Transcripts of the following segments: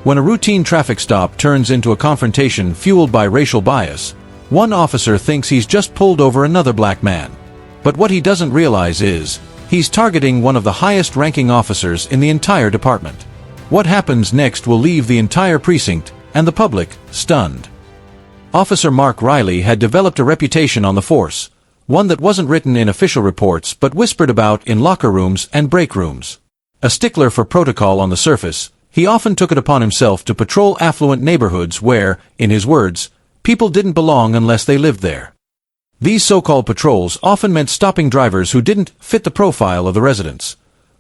When a routine traffic stop turns into a confrontation fueled by racial bias, one officer thinks he's just pulled over another black man. But what he doesn't realize is, he's targeting one of the highest-ranking officers in the entire department. What happens next will leave the entire precinct and the public stunned. Officer Mark Riley had developed a reputation on the force, one that wasn't written in official reports but whispered about in locker rooms and break rooms. A stickler for protocol on the surface, he often took it upon himself to patrol affluent neighborhoods where, in his words, people didn't belong unless they lived there. These so-called patrols often meant stopping drivers who didn't fit the profile of the residents.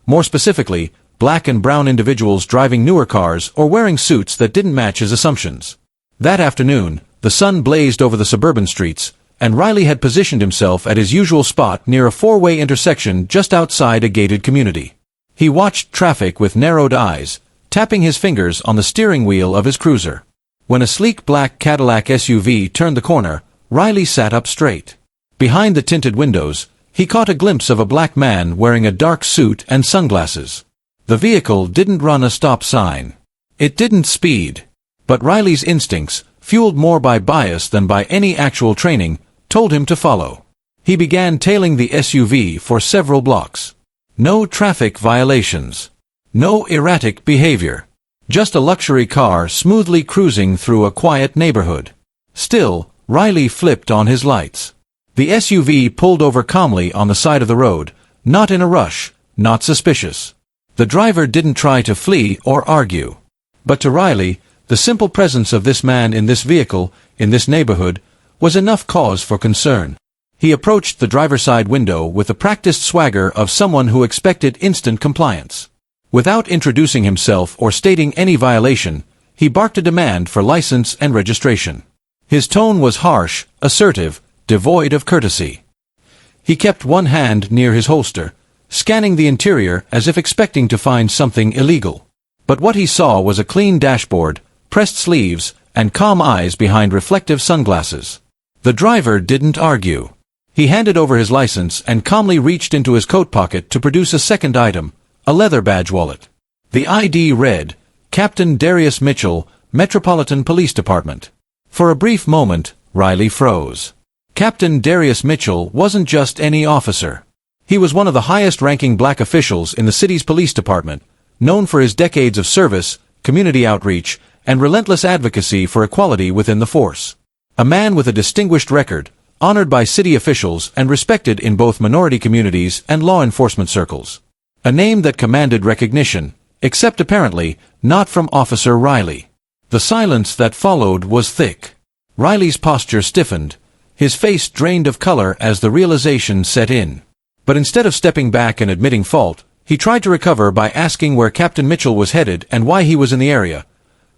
More specifically, black and brown individuals driving newer cars or wearing suits that didn't match his assumptions. That afternoon, the sun blazed over the suburban streets, and Riley had positioned himself at his usual spot near a four-way intersection just outside a gated community. He watched traffic with narrowed eyes, tapping his fingers on the steering wheel of his cruiser. When a sleek black Cadillac SUV turned the corner, Riley sat up straight. Behind the tinted windows, he caught a glimpse of a black man wearing a dark suit and sunglasses. The vehicle didn't run a stop sign. It didn't speed. But Riley's instincts, fueled more by bias than by any actual training, told him to follow. He began tailing the SUV for several blocks. No traffic violations. No erratic behavior. Just a luxury car smoothly cruising through a quiet neighborhood. Still, Riley flipped on his lights. The SUV pulled over calmly on the side of the road, not in a rush, not suspicious. The driver didn't try to flee or argue. But to Riley, the simple presence of this man in this vehicle, in this neighborhood, was enough cause for concern. He approached the driver's side window with the practiced swagger of someone who expected instant compliance. Without introducing himself or stating any violation, he barked a demand for license and registration. His tone was harsh, assertive, devoid of courtesy. He kept one hand near his holster, scanning the interior as if expecting to find something illegal. But what he saw was a clean dashboard, pressed sleeves, and calm eyes behind reflective sunglasses. The driver didn't argue. He handed over his license and calmly reached into his coat pocket to produce a second item, a leather badge wallet. The ID read, Captain Darius Mitchell, Metropolitan Police Department. For a brief moment, Riley froze. Captain Darius Mitchell wasn't just any officer. He was one of the highest-ranking black officials in the city's police department, known for his decades of service, community outreach, and relentless advocacy for equality within the force. A man with a distinguished record, honored by city officials and respected in both minority communities and law enforcement circles. A name that commanded recognition, except apparently, not from Officer Riley. The silence that followed was thick. Riley's posture stiffened, his face drained of color as the realization set in. But instead of stepping back and admitting fault, he tried to recover by asking where Captain Mitchell was headed and why he was in the area.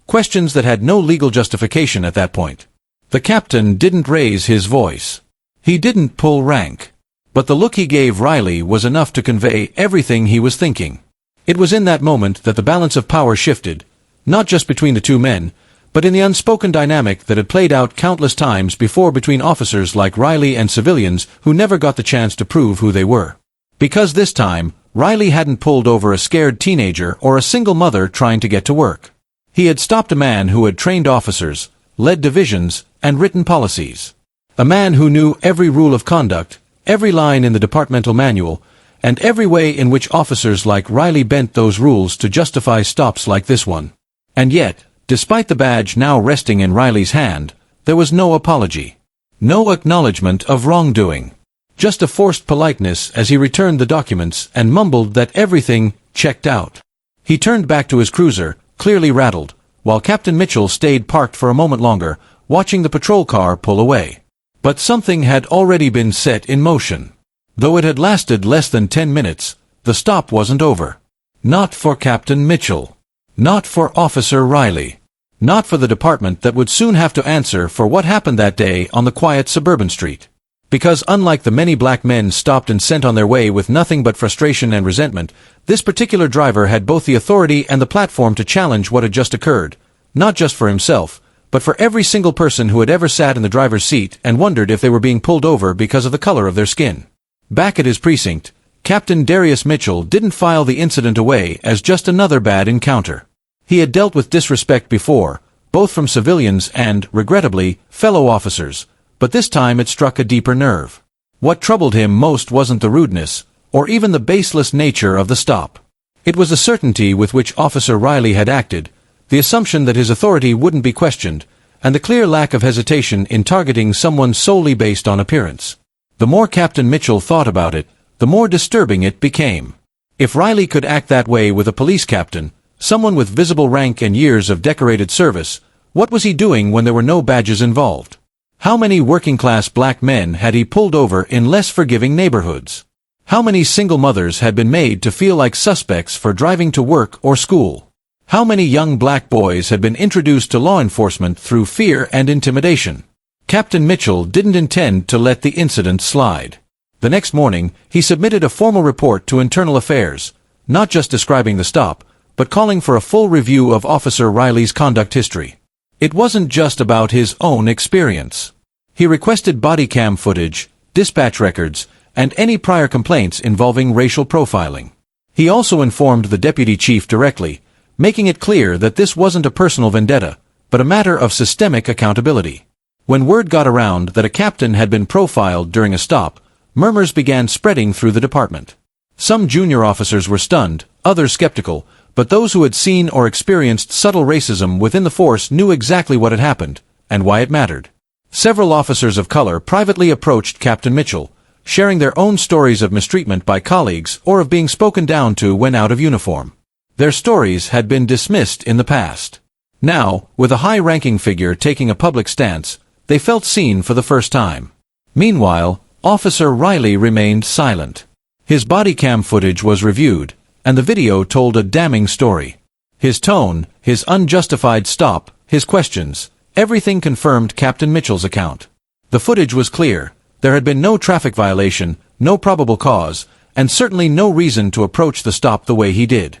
Questions that had no legal justification at that point. The captain didn't raise his voice. He didn't pull rank. But the look he gave Riley was enough to convey everything he was thinking. It was in that moment that the balance of power shifted, not just between the two men, but in the unspoken dynamic that had played out countless times before between officers like Riley and civilians who never got the chance to prove who they were. Because this time, Riley hadn't pulled over a scared teenager or a single mother trying to get to work. He had stopped a man who had trained officers, led divisions, and written policies. A man who knew every rule of conduct, every line in the departmental manual, and every way in which officers like Riley bent those rules to justify stops like this one. And yet, despite the badge now resting in Riley's hand, there was no apology. No acknowledgement of wrongdoing. Just a forced politeness as he returned the documents and mumbled that everything checked out. He turned back to his cruiser, clearly rattled, while Captain Mitchell stayed parked for a moment longer, watching the patrol car pull away. But something had already been set in motion. Though it had lasted less than 10 minutes, the stop wasn't over. Not for Captain Mitchell. Not for Officer Riley. Not for the department that would soon have to answer for what happened that day on the quiet suburban street. Because unlike the many black men stopped and sent on their way with nothing but frustration and resentment, this particular driver had both the authority and the platform to challenge what had just occurred, not just for himself, but for every single person who had ever sat in the driver's seat and wondered if they were being pulled over because of the color of their skin. Back at his precinct, Captain Darius Mitchell didn't file the incident away as just another bad encounter. He had dealt with disrespect before, both from civilians and, regrettably, fellow officers, but this time it struck a deeper nerve. What troubled him most wasn't the rudeness, or even the baseless nature of the stop. It was the certainty with which Officer Riley had acted, the assumption that his authority wouldn't be questioned, and the clear lack of hesitation in targeting someone solely based on appearance. The more Captain Mitchell thought about it, the more disturbing it became. If Riley could act that way with a police captain, someone with visible rank and years of decorated service, what was he doing when there were no badges involved? How many working-class black men had he pulled over in less forgiving neighborhoods? How many single mothers had been made to feel like suspects for driving to work or school? How many young black boys had been introduced to law enforcement through fear and intimidation? Captain Mitchell didn't intend to let the incident slide. The next morning, he submitted a formal report to Internal Affairs, not just describing the stop, but calling for a full review of Officer Riley's conduct history. It wasn't just about his own experience. He requested body cam footage, dispatch records, and any prior complaints involving racial profiling. He also informed the deputy chief directly, making it clear that this wasn't a personal vendetta, but a matter of systemic accountability. When word got around that a captain had been profiled during a stop, murmurs began spreading through the department. Some junior officers were stunned, others skeptical, but those who had seen or experienced subtle racism within the force knew exactly what had happened, and why it mattered. Several officers of color privately approached Captain Mitchell, sharing their own stories of mistreatment by colleagues or of being spoken down to when out of uniform. Their stories had been dismissed in the past. Now, with a high-ranking figure taking a public stance, they felt seen for the first time. Meanwhile, Officer Riley remained silent. His body cam footage was reviewed, and the video told a damning story. His tone, his unjustified stop, his questions, everything confirmed Captain Mitchell's account. The footage was clear. There had been no traffic violation, no probable cause, and certainly no reason to approach the stop the way he did.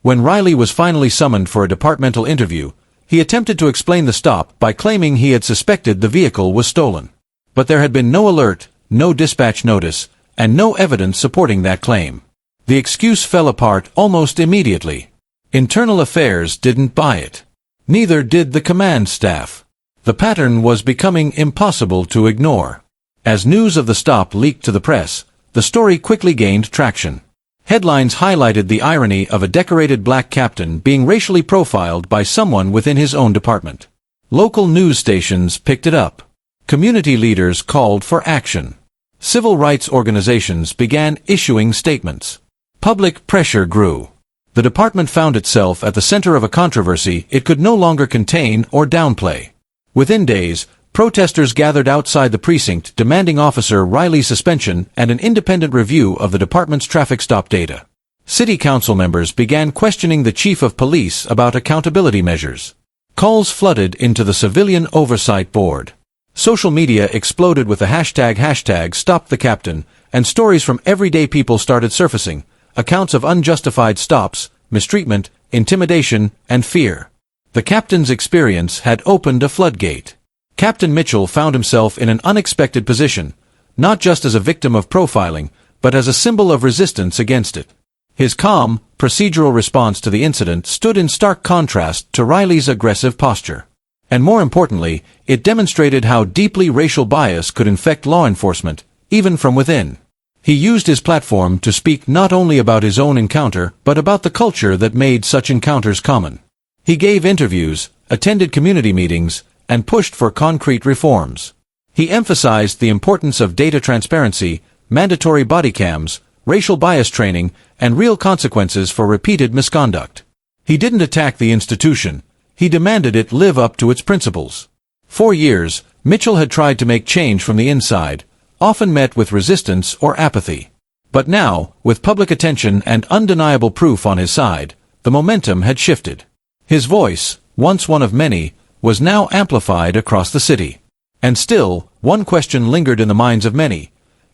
When Riley was finally summoned for a departmental interview, he attempted to explain the stop by claiming he had suspected the vehicle was stolen. But there had been no alert, no dispatch notice, and no evidence supporting that claim. The excuse fell apart almost immediately. Internal Affairs didn't buy it. Neither did the command staff. The pattern was becoming impossible to ignore. As news of the stop leaked to the press, the story quickly gained traction. Headlines highlighted the irony of a decorated black captain being racially profiled by someone within his own department. Local news stations picked it up. Community leaders called for action. Civil rights organizations began issuing statements. Public pressure grew. The department found itself at the center of a controversy it could no longer contain or downplay. Within days, protesters gathered outside the precinct demanding Officer Riley's suspension and an independent review of the department's traffic stop data. City council members began questioning the chief of police about accountability measures. Calls flooded into the Civilian Oversight Board. Social media exploded with the hashtag #StopTheCaptain, and stories from everyday people started surfacing, accounts of unjustified stops, mistreatment, intimidation, and fear. The captain's experience had opened a floodgate. Captain Mitchell found himself in an unexpected position, not just as a victim of profiling, but as a symbol of resistance against it. His calm, procedural response to the incident stood in stark contrast to Riley's aggressive posture. And more importantly, it demonstrated how deeply racial bias could infect law enforcement, even from within. He used his platform to speak not only about his own encounter, but about the culture that made such encounters common. He gave interviews, attended community meetings, and pushed for concrete reforms. He emphasized the importance of data transparency, mandatory body cams, racial bias training, and real consequences for repeated misconduct. He didn't attack the institution. He demanded it live up to its principles. For years, Mitchell had tried to make change from the inside, often met with resistance or apathy. But now, with public attention and undeniable proof on his side, the momentum had shifted. His voice, once one of many, was now amplified across the city. And still, one question lingered in the minds of many.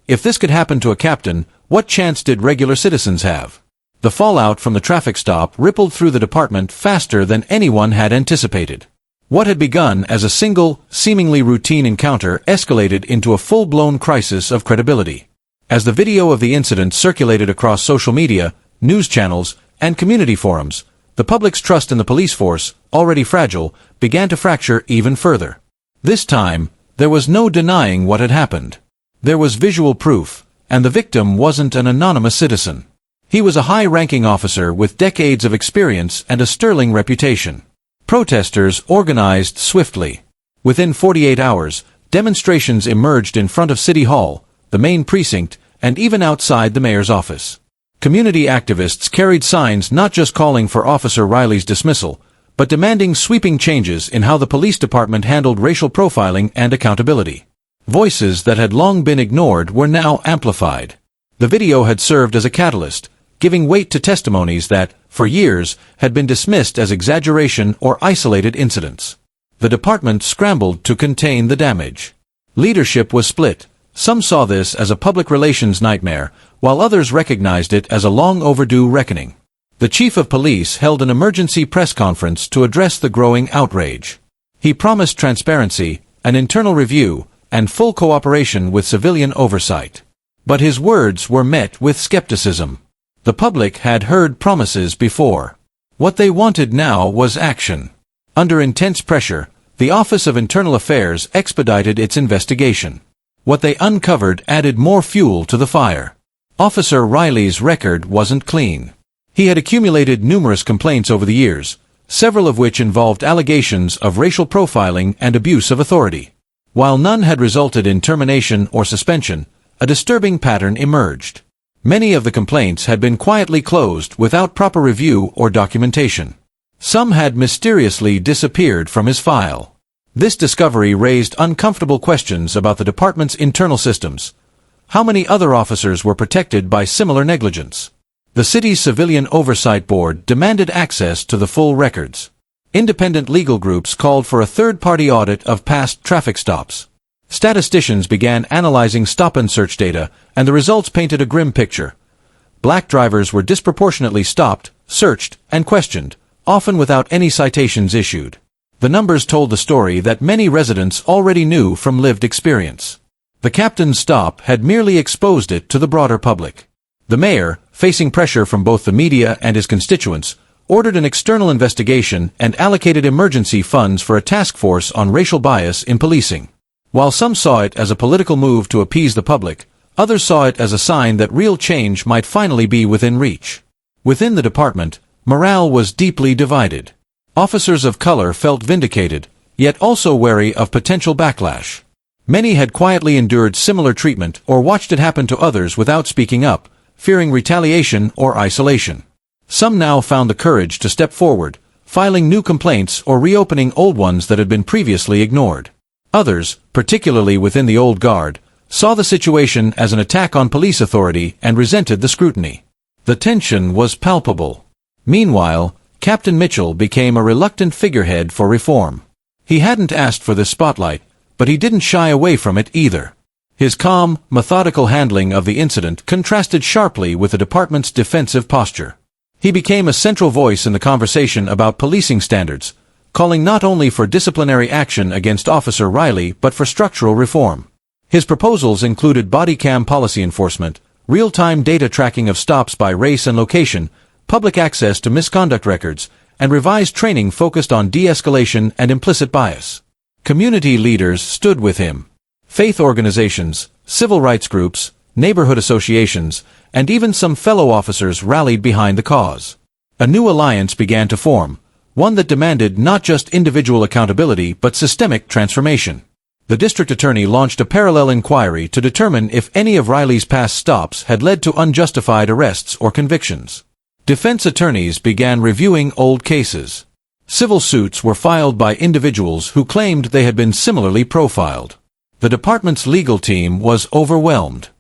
If this could happen to a captain, what chance did regular citizens have? The fallout from the traffic stop rippled through the department faster than anyone had anticipated. What had begun as a single, seemingly routine encounter escalated into a full-blown crisis of credibility. As the video of the incident circulated across social media, news channels, and community forums, The public's trust in the police force, already fragile, began to fracture even further. This time, there was no denying what had happened. There was visual proof, and the victim wasn't an anonymous citizen. He was a high-ranking officer with decades of experience and a sterling reputation. Protesters organized swiftly. Within 48 hours, demonstrations emerged in front of City Hall, the main precinct, and even outside the mayor's office. Community activists carried signs not just calling for Officer Riley's dismissal, but demanding sweeping changes in how the police department handled racial profiling and accountability. Voices that had long been ignored were now amplified. The video had served as a catalyst, giving weight to testimonies that, for years, had been dismissed as exaggeration or isolated incidents. The department scrambled to contain the damage. Leadership was split. Some saw this as a public relations nightmare, while others recognized it as a long-overdue reckoning. The chief of police held an emergency press conference to address the growing outrage. He promised transparency, an internal review, and full cooperation with civilian oversight. But his words were met with skepticism. The public had heard promises before. What they wanted now was action. Under intense pressure, the Office of Internal Affairs expedited its investigation. What they uncovered added more fuel to the fire. Officer Riley's record wasn't clean. He had accumulated numerous complaints over the years, several of which involved allegations of racial profiling and abuse of authority. While none had resulted in termination or suspension, a disturbing pattern emerged. Many of the complaints had been quietly closed without proper review or documentation. Some had mysteriously disappeared from his file. This discovery raised uncomfortable questions about the department's internal systems. How many other officers were protected by similar negligence? The city's Civilian Oversight Board demanded access to the full records. Independent legal groups called for a third-party audit of past traffic stops. Statisticians began analyzing stop-and-search data, and the results painted a grim picture. Black drivers were disproportionately stopped, searched, and questioned, often without any citations issued. The numbers told the story that many residents already knew from lived experience. The captain's stop had merely exposed it to the broader public. The mayor, facing pressure from both the media and his constituents, ordered an external investigation and allocated emergency funds for a task force on racial bias in policing. While some saw it as a political move to appease the public, others saw it as a sign that real change might finally be within reach. Within the department, morale was deeply divided. Officers of color felt vindicated, yet also wary of potential backlash. Many had quietly endured similar treatment or watched it happen to others without speaking up, fearing retaliation or isolation. Some now found the courage to step forward, filing new complaints or reopening old ones that had been previously ignored. Others, particularly within the old guard, saw the situation as an attack on police authority and resented the scrutiny. The tension was palpable. Meanwhile, Captain Mitchell became a reluctant figurehead for reform. He hadn't asked for this spotlight, but he didn't shy away from it either. His calm, methodical handling of the incident contrasted sharply with the department's defensive posture. He became a central voice in the conversation about policing standards, calling not only for disciplinary action against Officer Riley but for structural reform. His proposals included body cam policy enforcement, real-time data tracking of stops by race and location, public access to misconduct records, and revised training focused on de-escalation and implicit bias. Community leaders stood with him. Faith organizations, civil rights groups, neighborhood associations, and even some fellow officers rallied behind the cause. A new alliance began to form, one that demanded not just individual accountability but systemic transformation. The district attorney launched a parallel inquiry to determine if any of Riley's past stops had led to unjustified arrests or convictions. Defense attorneys began reviewing old cases. Civil suits were filed by individuals who claimed they had been similarly profiled. The department's legal team was overwhelmed.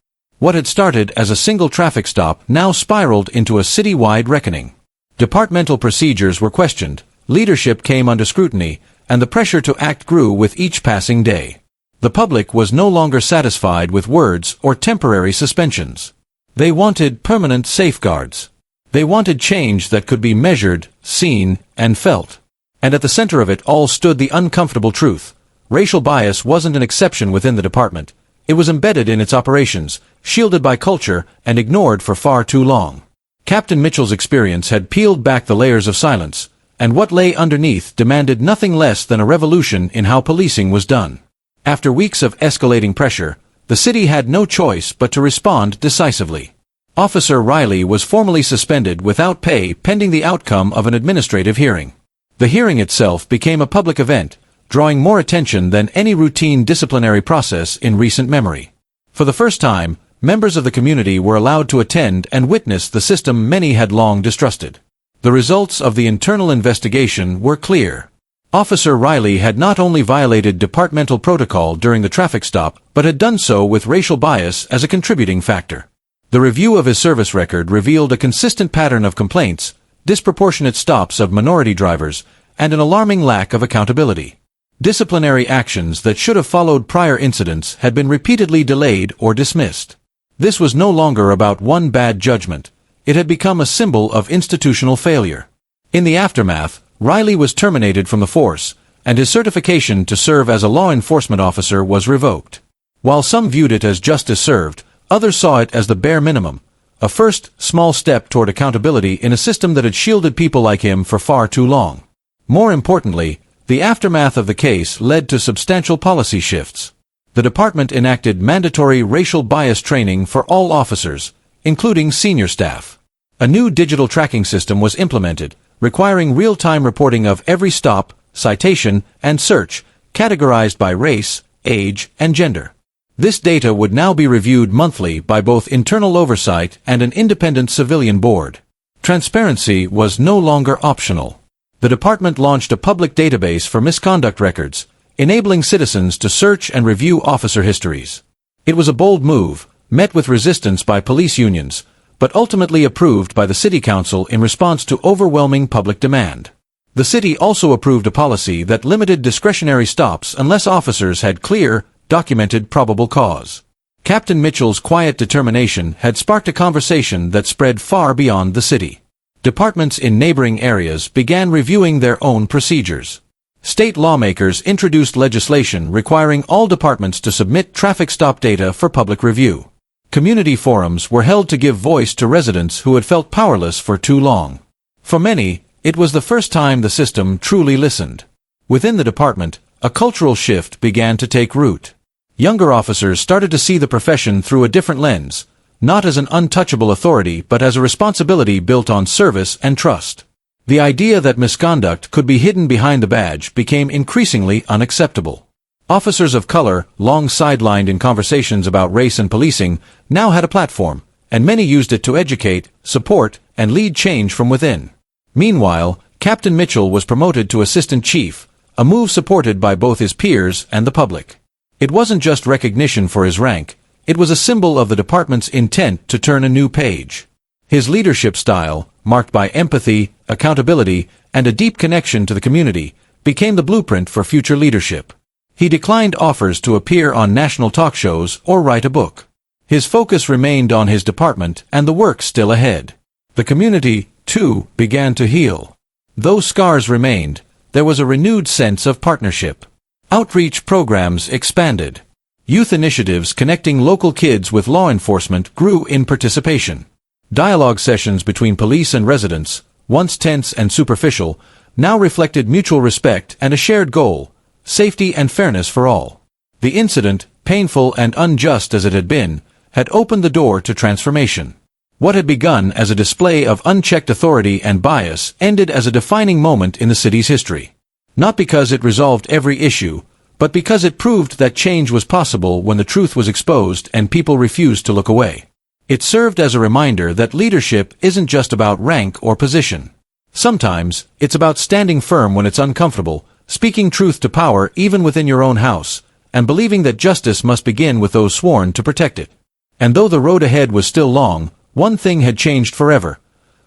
What had started as a single traffic stop now spiraled into a city-wide reckoning. Departmental procedures were questioned, leadership came under scrutiny, and the pressure to act grew with each passing day. The public was no longer satisfied with words or temporary suspensions. They wanted permanent safeguards. They wanted change that could be measured, seen, and felt. And at the center of it all stood the uncomfortable truth. Racial bias wasn't an exception within the department. It was embedded in its operations, shielded by culture, and ignored for far too long. Captain Mitchell's experience had peeled back the layers of silence, and what lay underneath demanded nothing less than a revolution in how policing was done. After weeks of escalating pressure, the city had no choice but to respond decisively. Officer Riley was formally suspended without pay pending the outcome of an administrative hearing. The hearing itself became a public event, drawing more attention than any routine disciplinary process in recent memory. For the first time, members of the community were allowed to attend and witness the system many had long distrusted. The results of the internal investigation were clear. Officer Riley had not only violated departmental protocol during the traffic stop, but had done so with racial bias as a contributing factor. The review of his service record revealed a consistent pattern of complaints, disproportionate stops of minority drivers, and an alarming lack of accountability. Disciplinary actions that should have followed prior incidents had been repeatedly delayed or dismissed. This was no longer about one bad judgment. It had become a symbol of institutional failure. In the aftermath, Riley was terminated from the force, and his certification to serve as a law enforcement officer was revoked. While some viewed it as justice served, others saw it as the bare minimum, a first, small step toward accountability in a system that had shielded people like him for far too long. More importantly, the aftermath of the case led to substantial policy shifts. The department enacted mandatory racial bias training for all officers, including senior staff. A new digital tracking system was implemented, requiring real-time reporting of every stop, citation, and search, categorized by race, age, and gender. This data would now be reviewed monthly by both internal oversight and an independent civilian board. Transparency was no longer optional. The department launched a public database for misconduct records, enabling citizens to search and review officer histories. It was a bold move, met with resistance by police unions, but ultimately approved by the city council in response to overwhelming public demand. The city also approved a policy that limited discretionary stops unless officers had clear, documented probable cause. Captain Mitchell's quiet determination had sparked a conversation that spread far beyond the city. Departments in neighboring areas began reviewing their own procedures. State lawmakers introduced legislation requiring all departments to submit traffic stop data for public review. Community forums were held to give voice to residents who had felt powerless for too long. For many, it was the first time the system truly listened. Within the department, a cultural shift began to take root. Younger officers started to see the profession through a different lens, not as an untouchable authority but as a responsibility built on service and trust. The idea that misconduct could be hidden behind the badge became increasingly unacceptable. Officers of color, long sidelined in conversations about race and policing, now had a platform, and many used it to educate, support, and lead change from within. Meanwhile, Captain Mitchell was promoted to assistant chief, a move supported by both his peers and the public. It wasn't just recognition for his rank, it was a symbol of the department's intent to turn a new page. His leadership style, marked by empathy, accountability, and a deep connection to the community, became the blueprint for future leadership. He declined offers to appear on national talk shows or write a book. His focus remained on his department and the work still ahead. The community, too, began to heal. Though scars remained, there was a renewed sense of partnership. Outreach programs expanded. Youth initiatives connecting local kids with law enforcement grew in participation. Dialogue sessions between police and residents, once tense and superficial, now reflected mutual respect and a shared goal: safety and fairness for all. The incident, painful and unjust as it had been, had opened the door to transformation. What had begun as a display of unchecked authority and bias ended as a defining moment in the city's history. Not because it resolved every issue, but because it proved that change was possible when the truth was exposed and people refused to look away. It served as a reminder that leadership isn't just about rank or position. Sometimes, it's about standing firm when it's uncomfortable, speaking truth to power even within your own house, and believing that justice must begin with those sworn to protect it. And though the road ahead was still long, one thing had changed forever.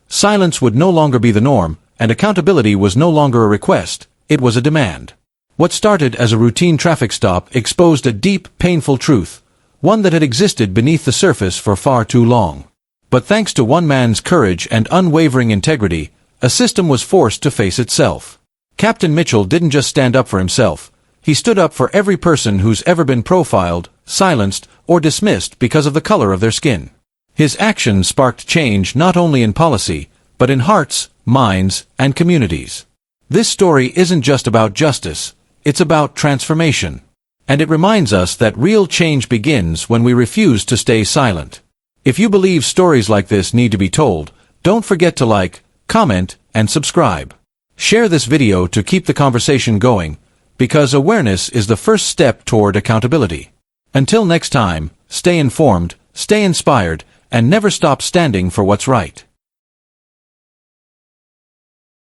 Silence would no longer be the norm, and accountability was no longer a request, it was a demand. What started as a routine traffic stop exposed a deep, painful truth, one that had existed beneath the surface for far too long. But thanks to one man's courage and unwavering integrity, a system was forced to face itself. Captain Mitchell didn't just stand up for himself, he stood up for every person who's ever been profiled, silenced, or dismissed because of the color of their skin. His action sparked change not only in policy, but in hearts, minds, and communities. This story isn't just about justice, it's about transformation. And it reminds us that real change begins when we refuse to stay silent. If you believe stories like this need to be told, don't forget to like, comment, and subscribe. Share this video to keep the conversation going, because awareness is the first step toward accountability. Until next time, stay informed, stay inspired, and never stop standing for what's right.